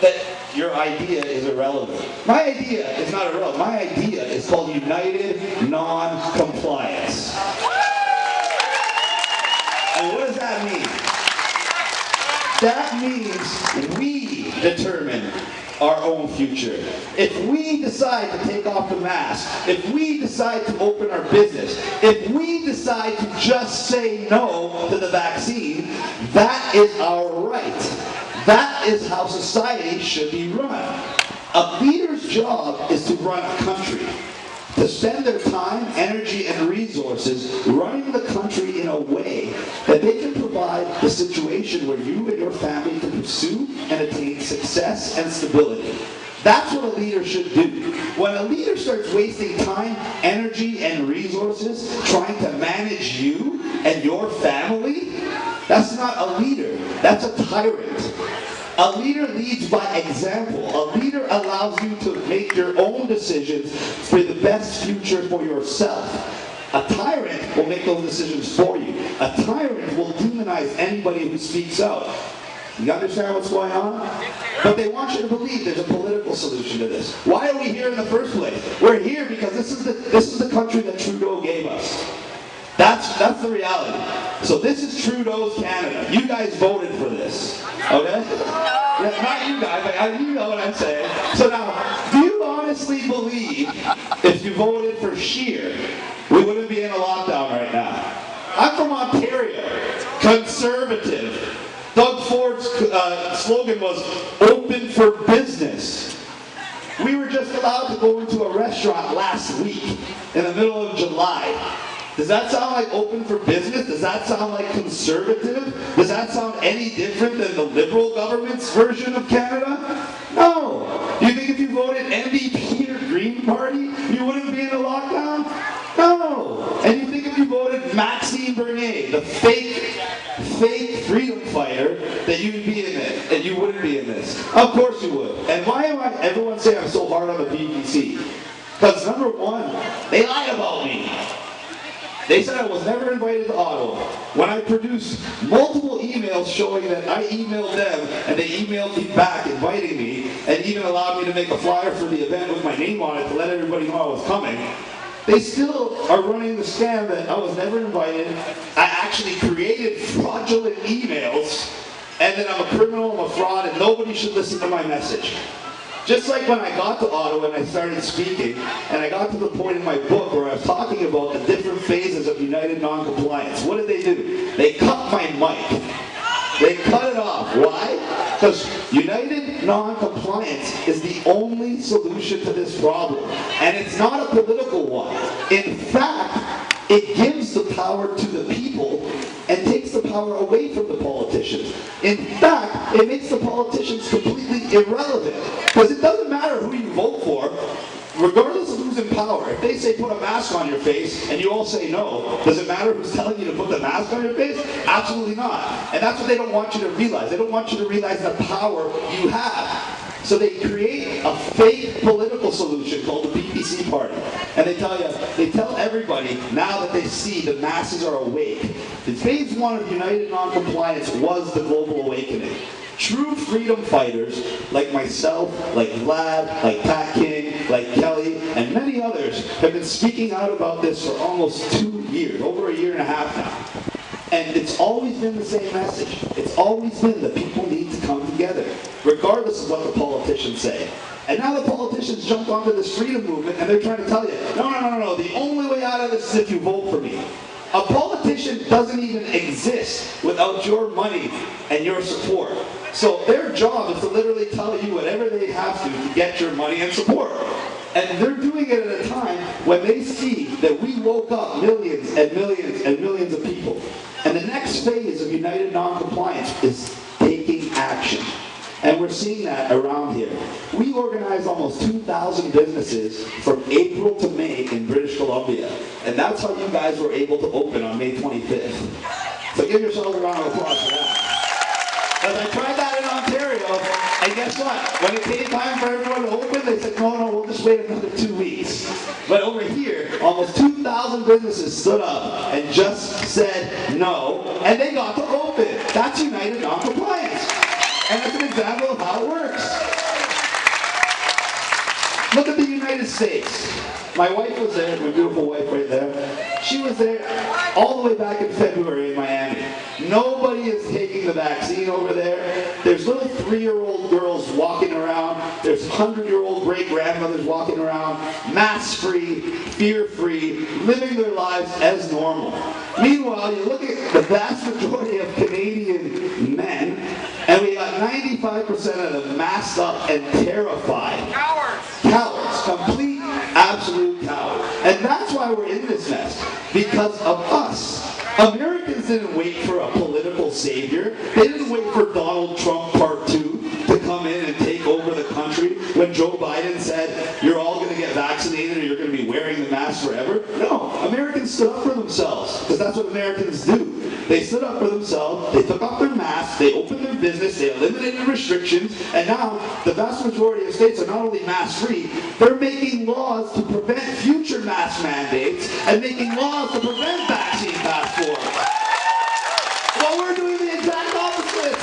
that your idea is irrelevant. My idea is not irrelevant. My idea is called United Non-Compliance. And what does that mean? That means we determine our own future. If we decide to take off the mask, if we decide to open our business, if we decide to just say no to the vaccine, that is our right. That is how society should be run. A leader's job is to run a country, to spend their time, energy, and resources running the country in a way that they can provide the situation where you and your family can pursue and attain success and stability. That's what a leader should do. When a leader starts wasting time, energy, and resources trying to manage you and your family, that's not a leader. That's a tyrant. A leader leads by example. A leader allows you to make your own decisions for the best future for yourself. A tyrant will make those decisions for you. A tyrant will demonize anybody who speaks out. You understand what's going on? But they want you to believe there's a political solution to this. Why are we here in the first place? We're here because this is the country that Trudeau gave us. That's the reality. So this is Trudeau's Canada. You guys voted for this. Okay? Yeah, not you guys, but you know what I'm saying. So now, do you honestly believe if you voted for Scheer, we wouldn't be in a lockdown right now? I'm from Ontario. Conservative. Doug Ford's slogan was, open for business. We were just allowed to go into a restaurant last week in the middle of July. Does that sound like open for business? Does that sound like conservative? Does that sound any different than the Liberal government's version of Canada? No. Do you think if you voted NDP or Green Party, you wouldn't be in a lockdown? No. And you think if you voted Maxime Bernier, the fake freedom fighter, that you'd be in it, and you wouldn't be in this? Of course you would. And why am everyone saying I'm so hard on the BBC? Because number one, they lied about me. They said I was never invited to Ottawa. When I produced multiple emails showing that I emailed them and they emailed me back inviting me and even allowed me to make a flyer for the event with my name on it to let everybody know I was coming, they still are running the scam that I was never invited. I actually created fraudulent emails and that I'm a criminal, I'm a fraud, and nobody should listen to my message. Just like when I got to Ottawa and I started speaking, and I got to the point in my book where I was talking about the different phases of United Non-Compliance. What did they do? They cut my mic. They cut it off. Why? Because United Non-Compliance is the only solution to this problem. And it's not a political one. In fact, it gives the power to the people and takes the power away from the politicians. In fact, it makes the politicians completely irrelevant. Because it doesn't matter who you vote for, regardless of who's in power. If they say put a mask on your face and you all say no, does it matter who's telling you to put the mask on your face? Absolutely not. And that's what they don't want you to realize. They don't want you to realize the power you have. So they create a fake political solution called the PPC party. And they tell everybody, now that they see the masses are awake, that phase one of United Non-Compliance was the global awakening. True freedom fighters like myself, like Vlad, like Pat King, like Kelly, and many others have been speaking out about this for almost 2 years, over a year and a half now. And it's always been the same message. It's always been that people need to come together, regardless of what the politicians say. And now the politicians jumped onto this freedom movement and they're trying to tell you, no, the only way out of this is if you vote for me. A politician doesn't even exist without your money and your support. So their job is to literally tell you whatever they have to get your money and support. And they're doing it at a time when they see that we woke up millions and millions and millions of people. And the next phase of United Non-Compliance is taking action. And we're seeing that around here. We organized almost 2,000 businesses from April to May in British Columbia. And that's how you guys were able to open on May 25th. So give yourselves a round of applause for that. Because I tried that in Ontario, and guess what? When it came time for everyone to open, they said, no, we'll just wait another 2 weeks. But over here, almost 2,000 businesses stood up and just said no, and they got to open. That's United Non-Compliance. And that's an example of how it works. Look at the United States. My wife was there, my beautiful wife right there. She was there all the way back in February in Miami. Nobody is taking the vaccine over there. There's little 3-year-old girls walking around. There's 100-year-old great-grandmothers walking around, mask-free, fear-free, living their lives as normal. Meanwhile, you look at the vast majority of Canadian men, and we got 95% of them masked up and terrified. Cowards! Cowards. Complete, absolute cowards. And that's why we're in this mess. Because of us. Americans didn't wait for a political savior. They didn't wait for Donald Trump Part 2 to come in and take over the country when Joe Biden said, you're all going to get vaccinated or you're going to be wearing the mask forever. No, Americans stood up for themselves because that's what Americans do. They stood up for themselves, they took off their masks, they opened their business, they eliminated restrictions, and now the vast majority of states are not only mask-free, they're making laws to prevent future mask mandates and making laws to prevent vaccine passports. Well, we're doing the exact opposite.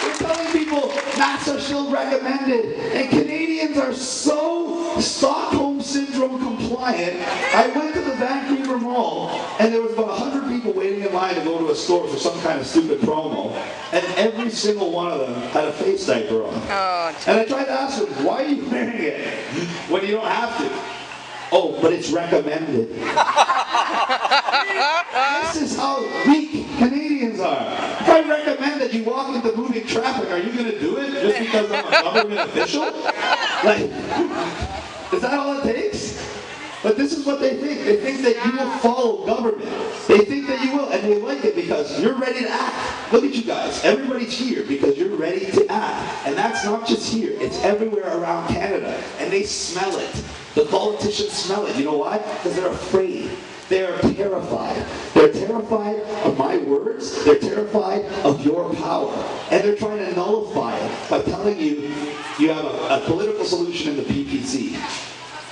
We're telling people masks are still recommended, and Canadians are so Stockholm Syndrome compliant. I went to the Vancouver Mall, and there was about 100 people waiting in line to go to a store for some kind of stupid promo, and every single one of them had a face diaper on. Oh, and I tried to ask them, why are you wearing it when you don't have to? Oh, but it's recommended. This is how weak Canadians are. If I recommend that you walk into moving traffic, are you going to do it just because I'm a government official? Like, is that all it takes? But this is what they think. They think that you will follow government. They think that you will, and they like it because you're ready to act. Look at you guys. Everybody's here because you're ready to act. And that's not just here. It's everywhere around Canada. And they smell it. The politicians smell it. You know why? Because they're afraid. They're terrified. They're terrified of my words. They're terrified of your power. And they're trying to nullify it by telling you you have a political solution in the PPC.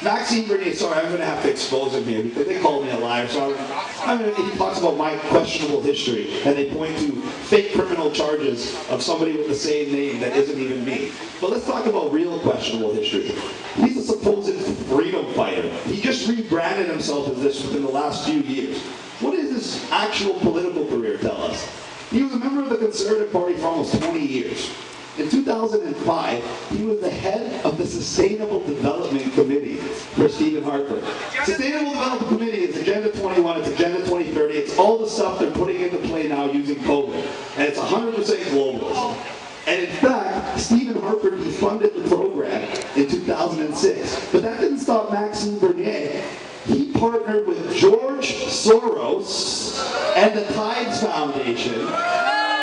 Maxime Bernier, sorry, I'm going to have to expose him here because they called me a liar. So he talks about my questionable history, and they point to fake criminal charges of somebody with the same name that isn't even me. But let's talk about real questionable history. He's a supposed freedom fighter. He just rebranded himself as this within the last few years. What does his actual political career tell us? He was a member of the Conservative Party for almost 20 years. In 2005, he was the head of the Sustainable Development Committee for Stephen Harper. Sustainable Development Committee is Agenda 21, it's Agenda 2030, it's all the stuff they're putting into play now using COVID. And it's 100% globalism. And in fact, Stephen Harper defunded the program in 2006. But that didn't stop Maxime Bernier. He partnered with George Soros and the Tides Foundation